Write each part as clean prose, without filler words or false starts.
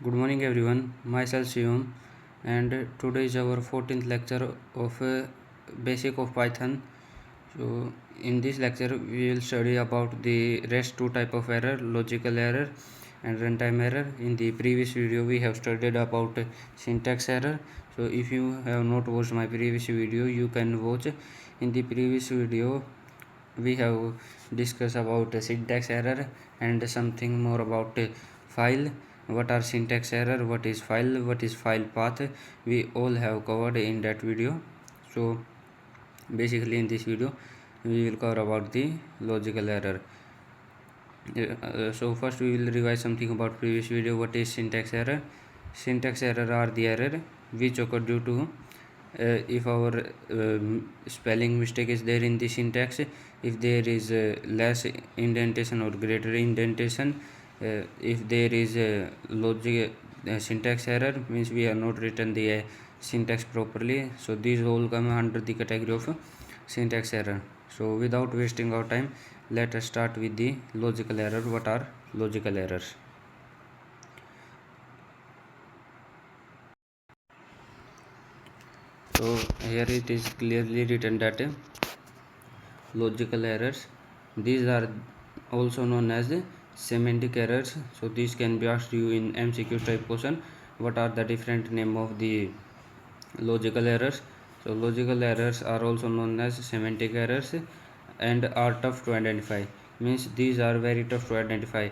Good morning everyone, myself Shivam, and today is our 14th lecture of Basic of Python. So in this lecture we will study about the rest two type of error, logical error and runtime error. In the previous video we have studied about syntax error. So if you have not watched my previous video, you can watch. In the previous video we have discussed about syntax error and something more about file. What are syntax error, what is file path, we all have covered in that video. So basically in this video we will cover about the logical error. So first we will revise something about previous video. What is syntax error? Syntax error are the error which occur due to if our spelling mistake is there in the syntax, if there is less indentation or greater indentation, if there is logic syntax error, means we have not written the syntax properly. So these all come under the category of syntax error. So without wasting our time, let us start with the logical error. What are logical errors? So here it is clearly written that logical errors, these are also known as semantic errors. So these can be asked you in MCQ type question. What are the different name of the logical errors? So logical errors are also known as semantic errors and are tough to identify, means these are very tough to identify.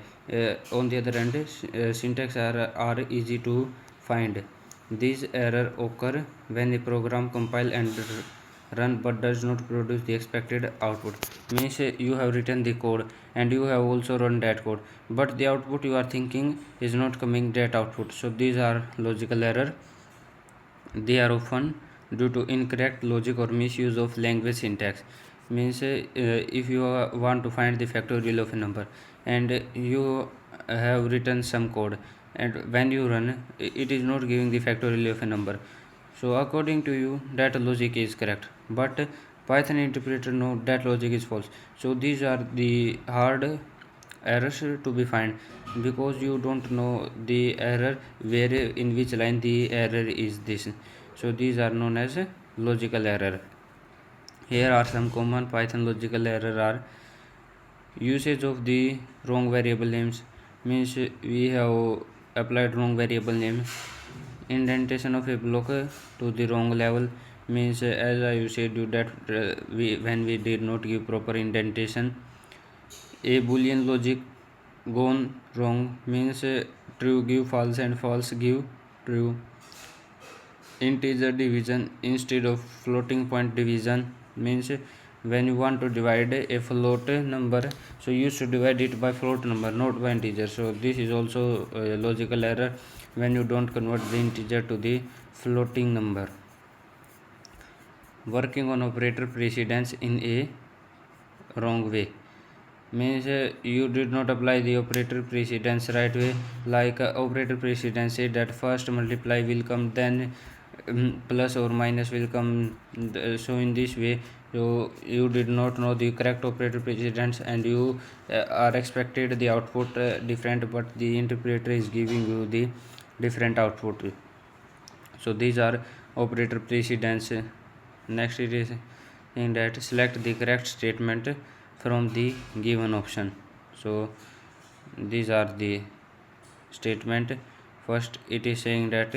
On the other hand, syntax error are easy to find. These error occur when the program compile and run but does not produce the expected output, means you have written the code and you have also run that code, but the output you are thinking is not coming that output. So these are logical error. They are often due to incorrect logic or misuse of language syntax, means if you want to find the factorial of a number and you have written some code, and when you run it is not giving the factorial of a number. So according to you that logic is correct, but Python interpreter know that logic is false. So these are the hard errors to be find, because you don't know the error where in which line the error is this. So these are known as logical error. Here are some common Python logical error are usage of the wrong variable names, means we have applied wrong variable name. Indentation of a block to the wrong level, means as I said you that when we did not give proper indentation. A boolean logic gone wrong, means true give false and false give true. Integer division instead of floating point division, means when you want to divide a float number, so you should divide it by float number, not by integer. So this is also a logical error when you don't convert the integer to the floating number. Working on operator precedence in a wrong way, means you did not apply the operator precedence right way. Like operator precedence say that first multiply will come, then plus or minus will come. So in this way, so you did not know the correct operator precedence and you are expected the output different, but the interpreter is giving you the different output. So these are operator precedence. Next it is in that select the correct statement from the given option. So these are the statement. First it is saying that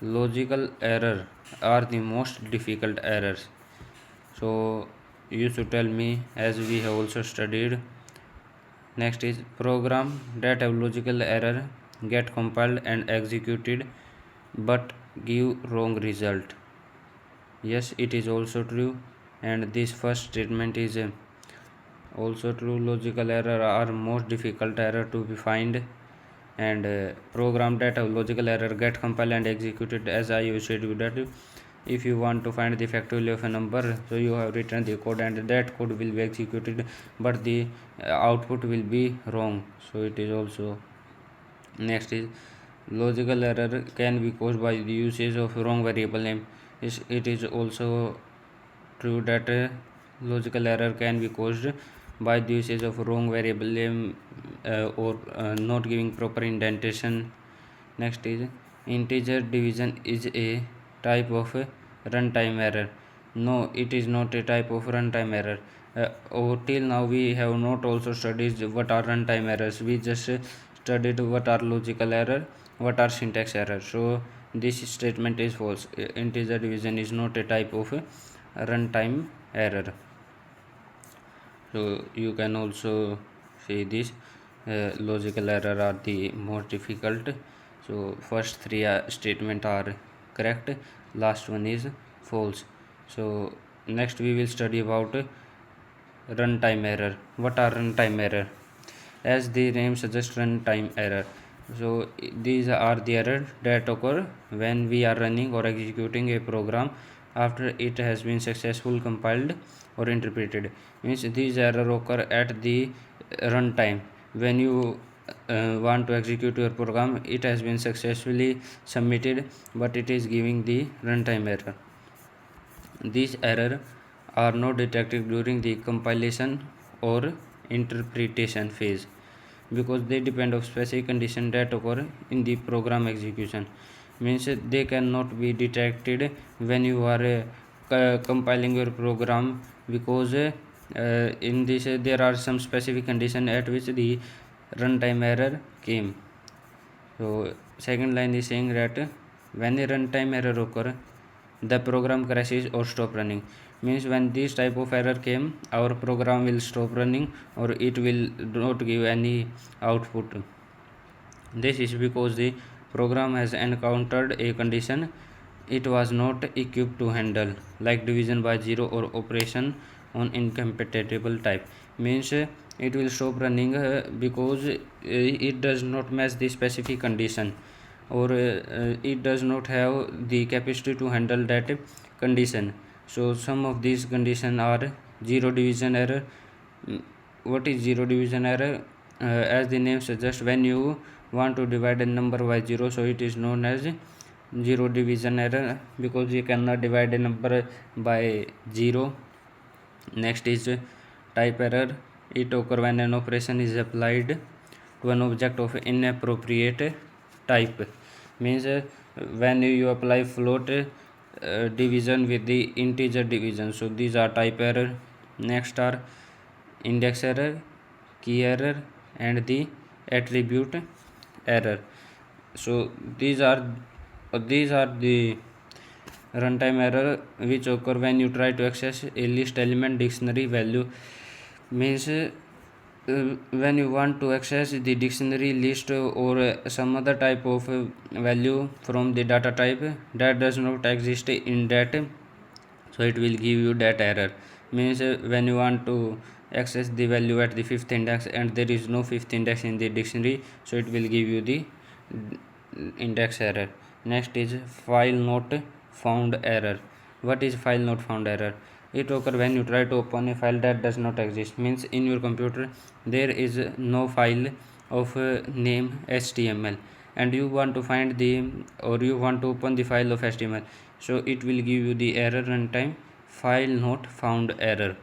logical error are the most difficult errors. So you should tell me, as we have also studied. Next is program that have logical error get compiled and executed but give wrong result. Yes, it is also true, and this first statement is also true. Logical error are most difficult error to be find, and program that have logical error get compiled and executed, as I said you that if you want to find the factorial of a number, so you have written the code and that code will be executed, but the output will be wrong. So it is also. Next is logical error can be caused by the usage of wrong variable name. It is also true that logical error can be caused by the usage of wrong variable name or not giving proper indentation. Next is integer division is a type of runtime error. No, it is not a type of runtime error. Till now we have not also studied what are runtime errors. We just studied what are logical error, what are syntax error. So this statement is false. Integer division is not a type of runtime error. So you can also say this logical error are the most difficult. So first three statement are correct, last one is false. So next we will study about runtime error. What are runtime error? As the name suggests, runtime error. So these are the errors that occur when we are running or executing a program after it has been successfully compiled or interpreted. Means these errors occur at the runtime when you want to execute your program. It has been successfully submitted, but it is giving the runtime error. These errors are not detected during the compilation or interpretation phase because they depend on specific conditions that occur in the program execution. Means they cannot be detected when you are compiling your program because in this there are some specific condition at which the runtime error came. So second line is saying that when a runtime error occur, the program crashes or stop running. Means when this type of error came, our program will stop running or it will not give any output. This is because the program has encountered a condition it was not equipped to handle, like division by zero or operation on incompatible type. Means it will stop running because it does not match the specific condition, or it does not have the capacity to handle that condition. So some of these conditions are zero division error. What is zero division error? As the name suggests, when you want to divide a number by zero, so it is known as zero division error because you cannot divide a number by zero. Next is type error. It occurs when an operation is applied to an object of inappropriate type. Means when you apply float division with the integer division, so these are type error. Next are index error, key error, and the attribute error. So these are the runtime error which occur when you try to access a list element dictionary value. Means when you want to access the dictionary list or some other type of value from the data type that does not exist in that, so it will give you that error. Means when you want to access the value at the fifth index and there is no fifth index in the dictionary, so it will give you the index error. Next is file not found error. What is file not found error? It occurs when you try to open a file that does not exist. Means in your computer there is no file of name html and you want to find the, or you want to open the file of html, so it will give you the error runtime file not found error.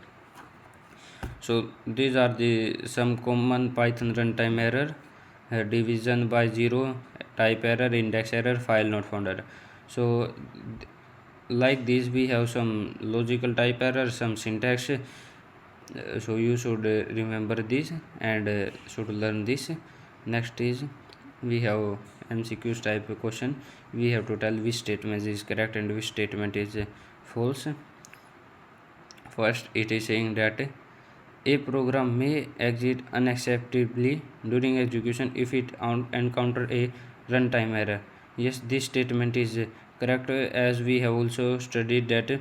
So these are the some common python runtime error: division by zero, type error, index error, file not found error. So like this we have some logical type error, some syntax. So you should remember this and should learn this. Next is we have mcqs type question. We have to tell which statement is correct and which statement is false. First it is saying that a program may exit unacceptably during execution if it encounter a runtime error. Yes, this statement is correct, as we have also studied that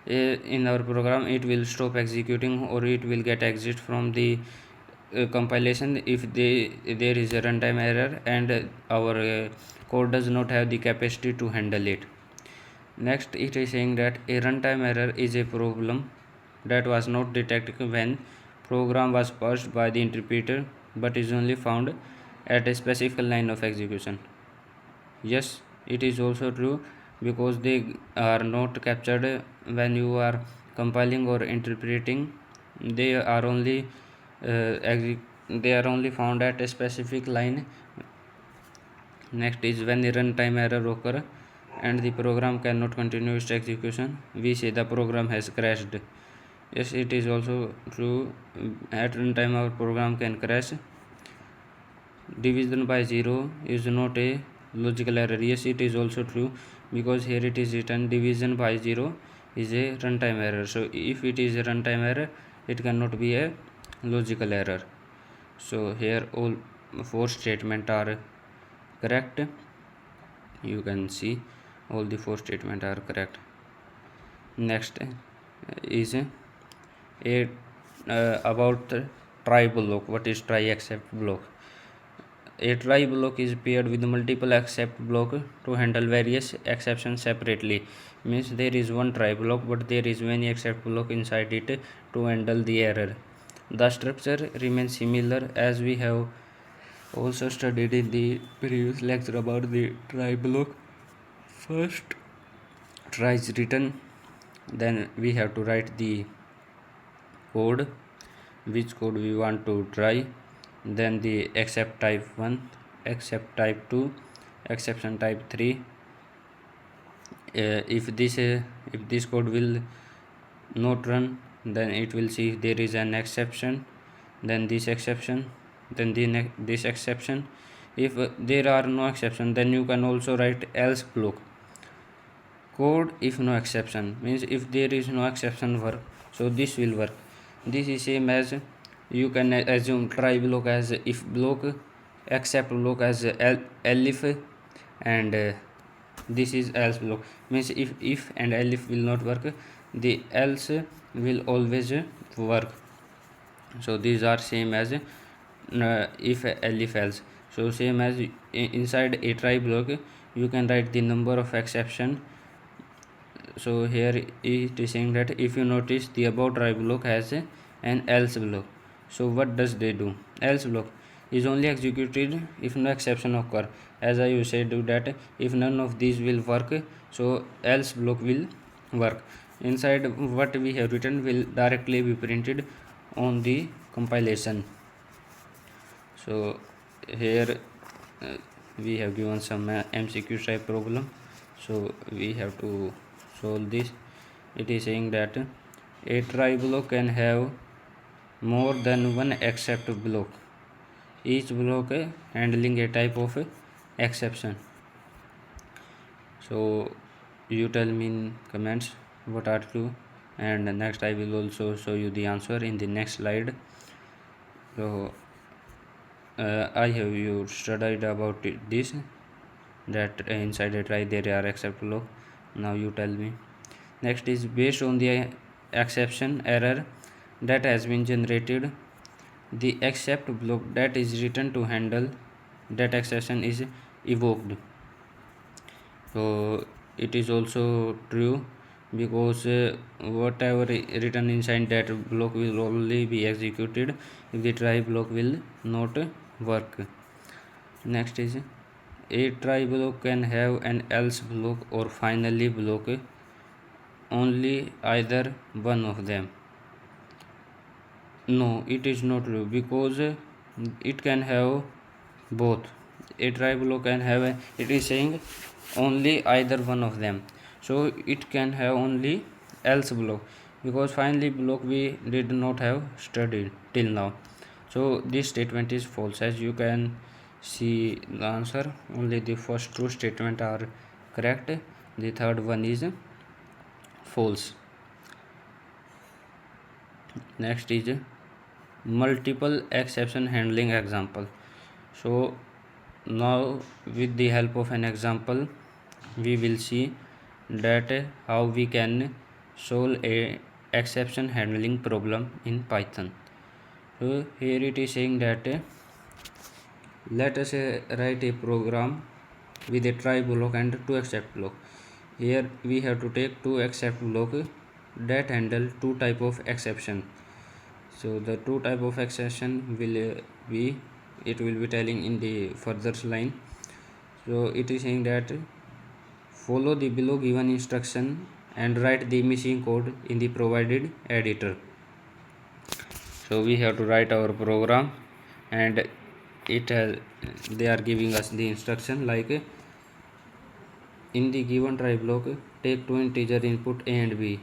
in our program it will stop executing or it will get exit from the compilation if there is a runtime error and our code does not have the capacity to handle it. Next it is saying that a runtime error is a problem that was not detected when program was parsed by the interpreter but is only found at a specific line of execution. Yes, it is also true because they are not captured when you are compiling or interpreting. They are only they are only found at a specific line Next is when the runtime error occur and the program cannot continue its execution, we say the program has crashed. Yes, it is also true. At runtime our program can crash. Division by 0 is not a logical error. Yes, it is also true, because here it is written division by 0 is a runtime error. So if it is a runtime error, it cannot be a logical error. So here all 4 statements are correct. You can see all the 4 statements are correct. Next is a about try block. What is try except block? A try block is paired with multiple except block to handle various exceptions separately. Means there is one try block, but there is many except block inside it to handle the error. The structure remains similar as we have also studied in the previous lecture about the try block. First try is written, then we have to write the code, which code we want to try, then the except type 1, except type 2, exception type 3. If this code will not run, then it will see there is an exception, then this exception, then this exception. If there are no exception, then you can also write else block. Code if no exception means if there is no exception work, so this will work. This is same as you can assume try block as if block, except block as elif, and this is else block. Means if and elif will not work, the else will always work. So these are same as if elif else. So same as inside a try block you can write the number of exception. So here it is saying that if you notice the above try block has an else block. So what does they do? Else block is only executed if no exception occur. As I said that if none of these will work, so else block will work. Inside what we have written will directly be printed on the compilation. So here we have given some MCQ type problem, so we have to solve this. It is saying that a try block can have more than one except block, each block handling a type of exception. So you tell me in comments what are true, and next I will also show you the answer in the next slide. So I have you studied about this, that inside a try there are except block. Now you tell me. Next is based on the exception error that has been generated, the except block that is written to handle that exception is evoked. So it is also true, because whatever written inside that block will only be executed if the try block will not work. Next is a try block can have an else block or finally block, only either one of them. No, it is not true, because it can have both. A try block can have it is saying only either one of them, so it can have only else block, because finally block we did not have studied till now. So this statement is false. As you can see the answer, only the first two statement are correct, the third one is false. Next is multiple exception handling example. So now with the help of an example we will see that how we can solve a exception handling problem in Python. So here it is saying that let us write a program with a try block and two except block. Here we have to take two except block that handle two type of exception. So the two type of exception will be, it will be telling in the further line. So it is saying that follow the below given instruction and write the missing code in the provided editor. So we have to write our program, and it has, they are giving us the instruction like in the given try block take two integer input a and b,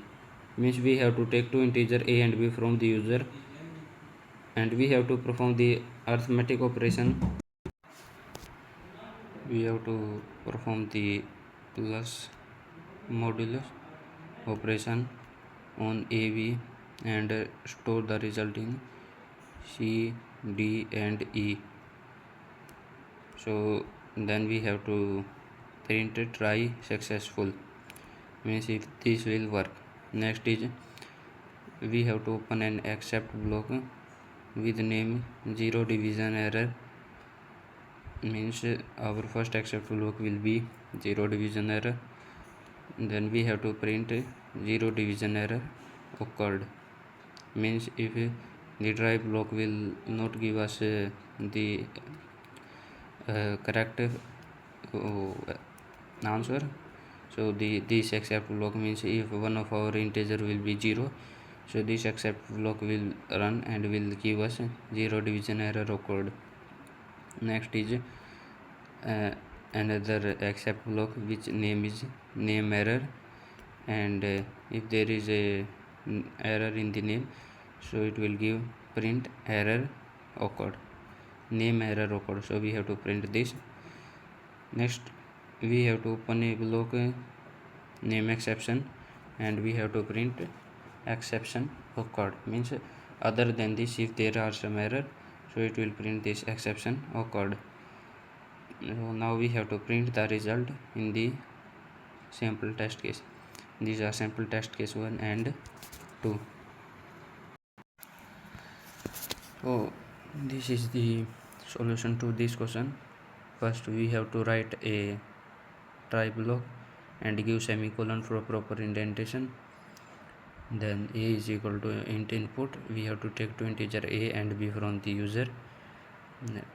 means we have to take two integer a and b from the user and we have to perform the arithmetic operation. We have to perform the plus modulus operation on AB and store the result in C, D and E. So then we have to print try successful, means if this will work. Next is we have to open an except block with name zero division error, means our first except block will be zero division error. Then we have to print zero division error occurred, means if the try block will not give us the correct answer, so this except block means if one of our integer will be 0, so this except block will run and will give us zero division error occurred. Next is another except block which name is name error, and if there is a error in the name, so it will give print error occurred, name error occurred, so we have to print this. Next we have to open a block name exception and we have to print exception occurred, means other than this if there are some error, so it will print this exception occurred. So now we have to print the result in the sample test case. These are sample test case 1 and 2. So this is the solution to this question. First we have to write a try block and give semicolon for proper indentation. Then a is equal to int input, we have to take two integer a and b from the user,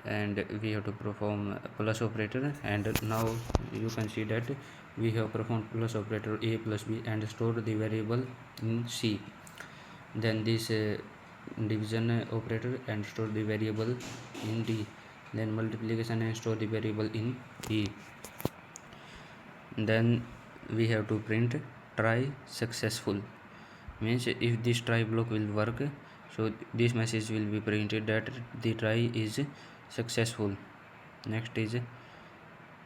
and we have to perform plus operator, and now you can see that we have performed plus operator a plus b and stored the variable in C. Then this division operator and store the variable in D. Then multiplication and store the variable in E. Then we have to print try successful, means if this try block will work, so this message will be printed that the try is successful. Next is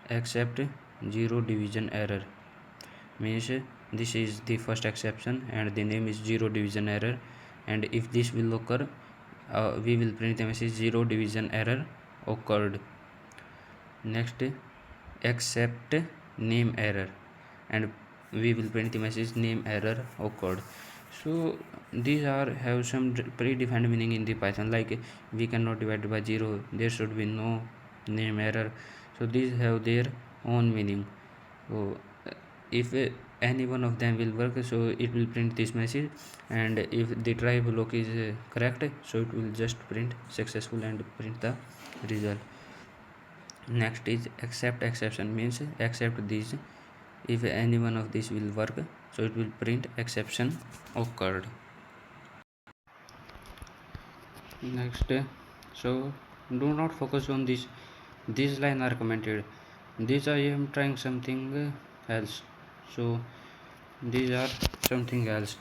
accept zero division error, means this is the first exception and the name is zero division error, and if this will occur, we will print the message zero division error occurred. Next accept name error, and we will print the message name error occurred. So these are have some predefined meaning in the Python, like we cannot divide by 0, there should be no name error, so these have their own meaning. So if any one of them will work, so it will print this message, and if the try block is correct, so it will just print successful and print the result. Next is accept exception, means accept these, if any one of these will work, so it will print exception occurred. Next, so do not focus on this, these line are commented, these I am trying something else, so these are something else.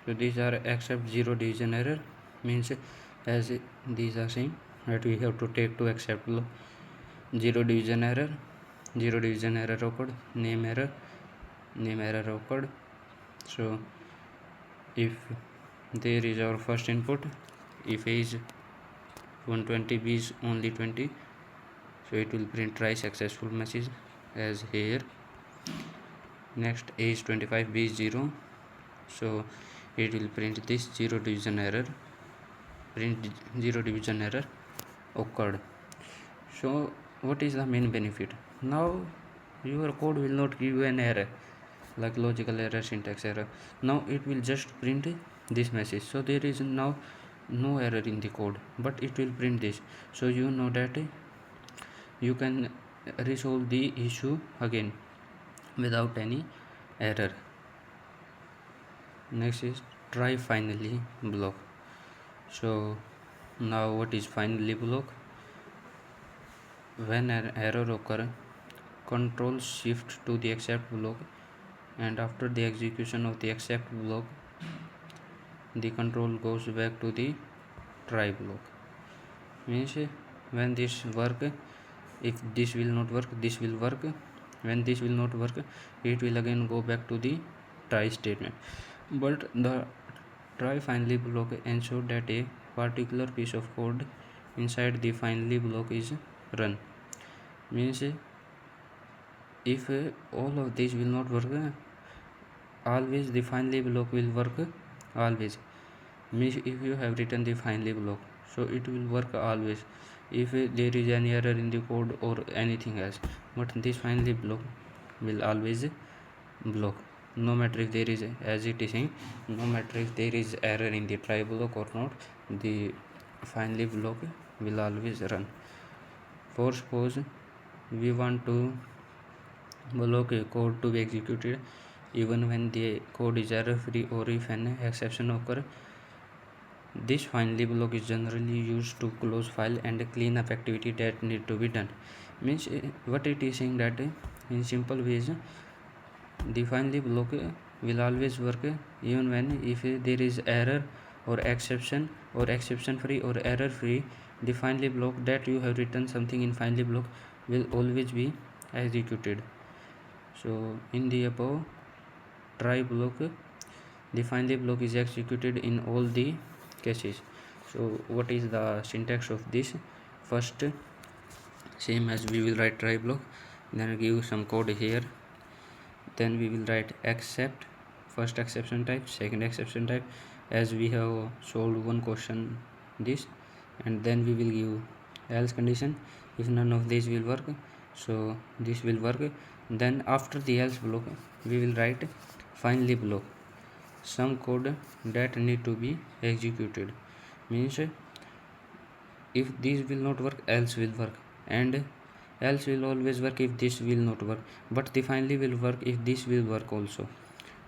So these are accept zero division error, means as these are saying that we have to take to accept zero division error, zero division error occurred, name error occurred. So if there is our first input, if a is 120, b is only 20, so it will print try successful message as here. Next a is 25, b is 0, so it will print this zero division error, print zero division error occurred. So what is the main benefit? Now your code will not give you an error like logical error, syntax error. Now it will just print this message, so there is now no error in the code, but it will print this, so you know that you can resolve the issue again without any error. Next is try finally block. So now what is finally block? When an error occurs, control shift to the except block, and after the execution of the except block, the control goes back to the try block. Means when this work, if this will not work, this will work. When this will not work, it will again go back to the try statement. But the try finally block ensure that a particular piece of code inside the finally block is run. Means if all of these will not work, always the finally block will work always. Means if you have written the finally block, so it will work always if there is any error in the code or anything else, but this finally block will always block, no matter if there is, as it is saying, no matter if there is error in the try block or not, the finally block will always run. For suppose we want to block a code to be executed even when the code is error free or if an exception occur, this finally block is generally used to close file and clean up activity that need to be done. Means what it is saying that in simple ways, the finally block will always work even when if there is error or exception free or error free, the finally block that you have written something in finally block will always be executed. So in the above try block, the finally block is executed in all the cases. So what is the syntax of this? First, same as we will write try block, then give some code here, then we will write except first exception type, second exception type, as we have solved one question this, and then we will give else condition. If none of these will work, so this will work. Then after the else block we will write finally block, some code that need to be executed. Means if this will not work, else will work, and else will always work if this will not work, but the finally will work if this will work also.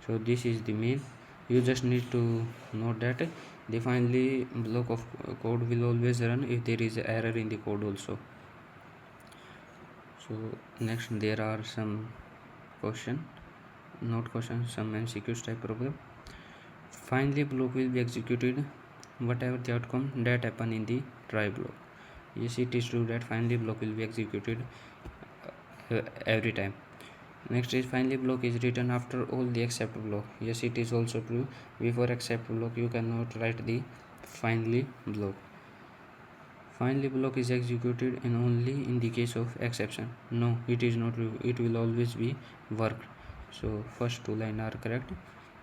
So this is the main, you just need to note that the finally block of code will always run if there is error in the code also. So next there are some question, not question, some MCQs type problem. Finally block will be executed whatever the outcome that happen in the try block. Yes, it is true that finally block will be executed every time. Next is finally block is written after all the except block. Yes, it is also true, before except block you cannot write the finally block. Finally block is executed in only in the case of exception. No, it is not true, it will always be worked. So first two line are correct,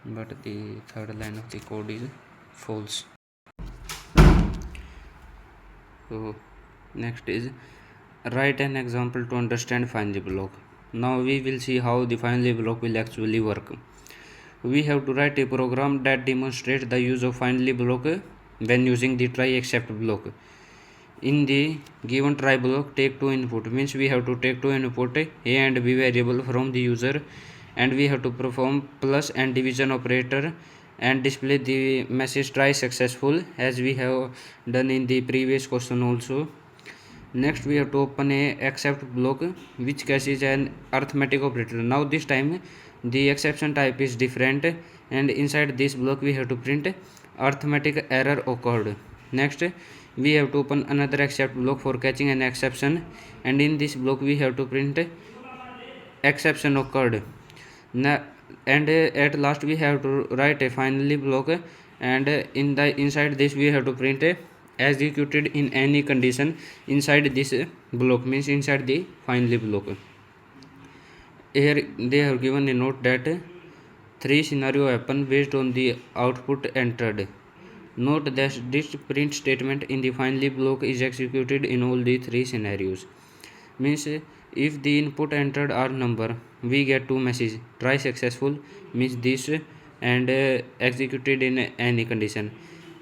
but the third line of the code is false. So next is write an example to understand finally block. Now we will see how the finally block will actually work. We have to write a program that demonstrates the use of finally block when using the try except block. In the given try block, take two input, means we have to take two input, a and b variable from the user, and we have to perform plus and division operator and display the message try successful, as we have done in the previous question also. Next we have to open a except block which caches an arithmetic operator. Now this time the exception type is different, and inside this block we have to print arithmetic error occurred. Next we have to open another except block for catching an exception, and in this block we have to print exception occurred. And at last we have to write a finally block, and in the inside this we have to print executed in any condition inside this block, means inside the finally block. Here they have given a note that three scenario happen based on the output entered. Note that this print statement in the finally block is executed in all the three scenarios. Means if the input entered are number, we get two messages, try successful means this, and executed in any condition.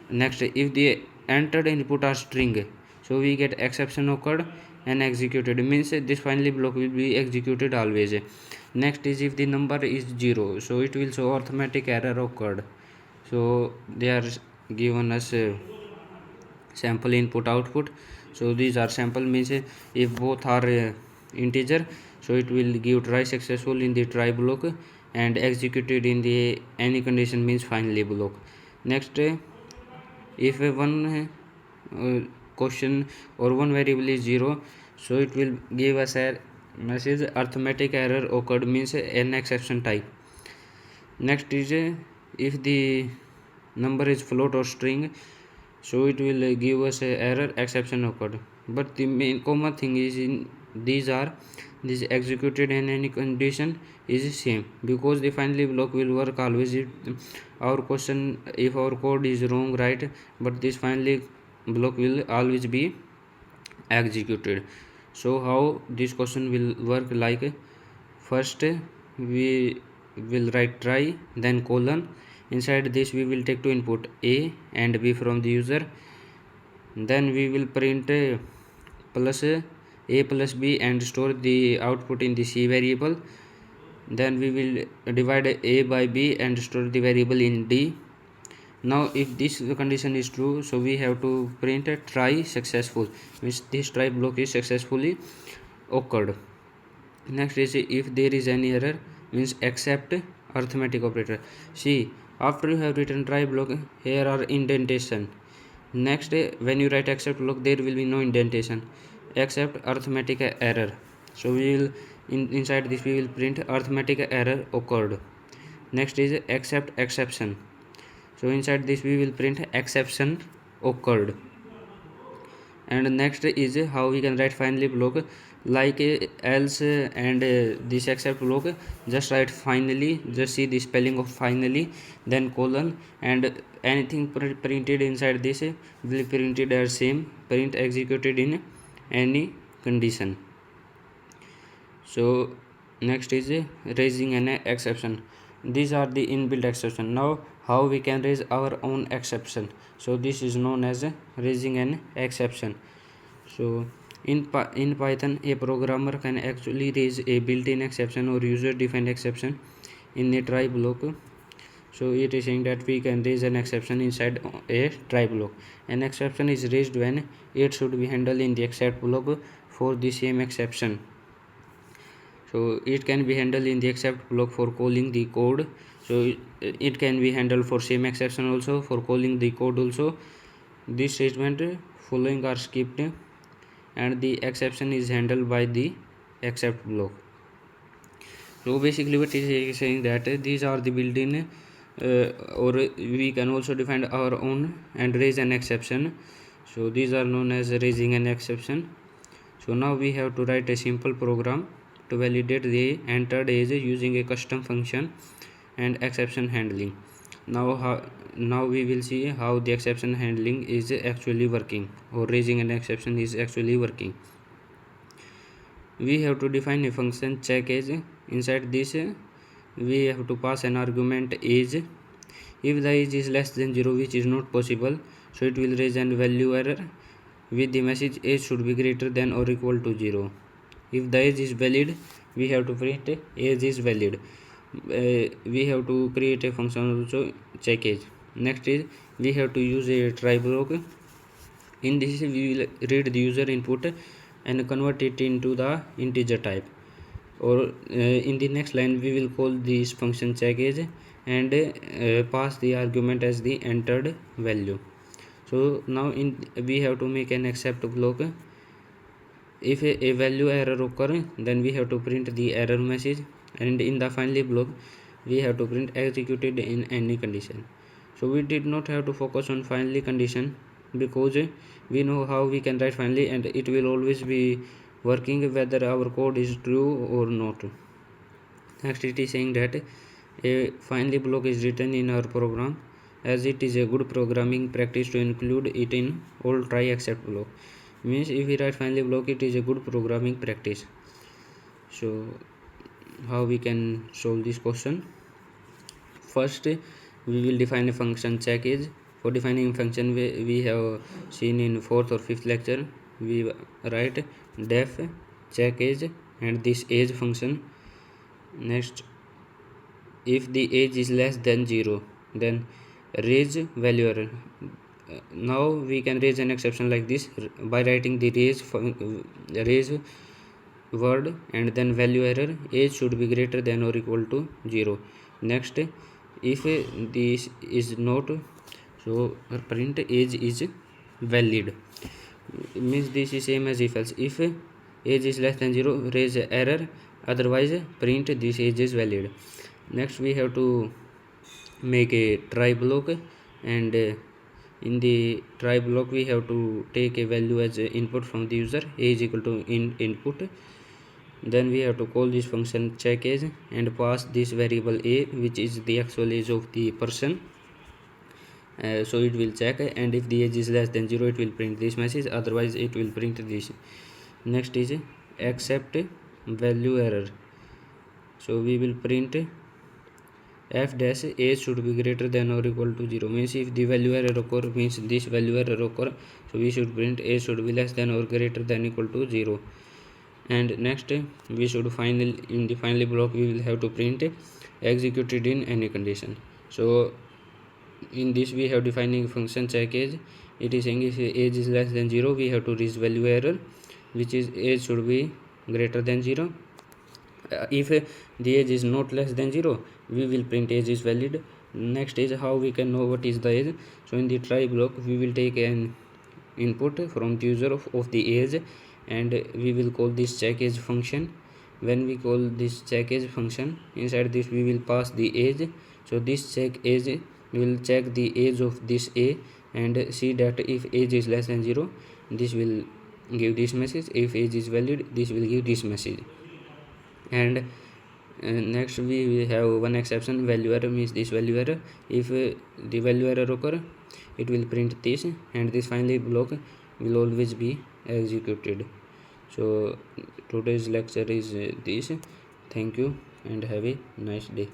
Next, if the entered input are string, so we get exception occurred and executed, means this finally block will be executed always. Next is if the number is 0, so it will show arithmetic error occurred. So they are given us sample input output. So these are sample, means if both are integer, so it will give try successful in the try block and executed in the any condition, means finally block. Next, if one question or one variable is 0, so it will give us a message arithmetic error occurred, means an exception type. Next is if the number is float or string, so it will give us a error exception occurred. But the main common thing is in these are this executed in any condition is same, because the finally block will work always if our question, if our code is wrong, right, but this finally block will always be executed. So how this question will work, like first we will write try, then colon. Inside this we will take to input a and b from the user, then we will print plus a plus b and store the output in the c variable. Then we will divide a by b and store the variable in d. Now if this condition is true, so we have to print a try successful, which this try block is successfully occurred. Next is if there is any error, means except arithmetic operator. See, after you have written try block, here are indentation. Next, when you write except block, there will be no indentation except arithmetic error. So we will inside this we will print arithmetic error occurred. Next is except exception. So inside this we will print exception occurred. And next is how we can write finally block, like else and this except block, just write finally, just see the spelling of finally, then colon, and anything printed inside this will be printed as same, print executed in any condition. So next is raising an exception. These are the inbuilt exception. Now how we can raise our own exception, so this is known as raising an exception. So in Python, a programmer can actually raise a built-in exception or user-defined exception in a try block. So it is saying that we can raise an exception inside a try block. An exception is raised when it should be handled in the except block for the same exception. So it can be handled in the except block for calling the code. So it can be handled for same exception also, for calling the code also. This statement following are skipped and the exception is handled by the except block. So basically what it is saying that these are the built-in or we can also define our own and raise an exception. So these are known as raising an exception. So now we have to write a simple program to validate the entered age using a custom function and exception handling. Now we will see how the exception handling is actually working, or raising an exception is actually working. We have to define a function check age. Inside this we have to pass an argument age. If the age is less than 0, which is not possible, so it will raise an value error with the message age should be greater than or equal to 0. If the age is valid, we have to print age is valid. We have to create a function also check age. Next is we have to use a try block. In this we will read the user input and convert it into the integer type, or in the next line we will call this function check age and pass the argument as the entered value. So now we have to make an except block. If a value error occur, then we have to print the error message, and in the finally block we have to print executed in any condition. So we did not have to focus on finally condition, because we know how we can write finally and it will always be working whether our code is true or not. Next it is saying that a finally block is written in our program, as it is a good programming practice to include it in all try except block. Means if we write finally block, it is a good programming practice. So how we can solve this question? First we will define a function check age. For defining function we have seen in 4th or 5th lecture, we write def check age and this age function. Next, if the age is less than 0, then raise value error. now we can raise an exception like this by writing the raise word and then value error age should be greater than or equal to 0. Next, if this is not, so print age is valid, means this is same as if else. If age is less than 0, raise error, otherwise print this age is valid. Next we have to make a try block, and in the try block we have to take a value as input from the user, age equal to input. Then we have to call this function check age and pass this variable a, which is the actual age of the person. So it will check, and if the age is less than 0 it will print this message, otherwise it will print this. Next is accept value error, so we will print f dash age should be greater than or equal to 0, means if the value error occur, means this value error occur, so we should print age should be less than or greater than equal to 0. And next we should in the finally block we will have to print executed in any condition. So in this we have defining function check age. It is saying if age is less than 0 we have to reach value error, which is age should be greater than 0. If the age is not less than 0 we will print age is valid. Next is how we can know what is the age. So in the try block we will take an input from the user of the age, and we will call this check age function. When we call this check age function, inside this we will pass the age. So this check age will check the age of this a and see that if age is less than 0 this will give this message, if age is valid this will give this message. And next we have one exception, value error, means this value error, if the value error occur it will print this, and this finally block will always be executed. So today's lecture is this. Thank you and have a nice day.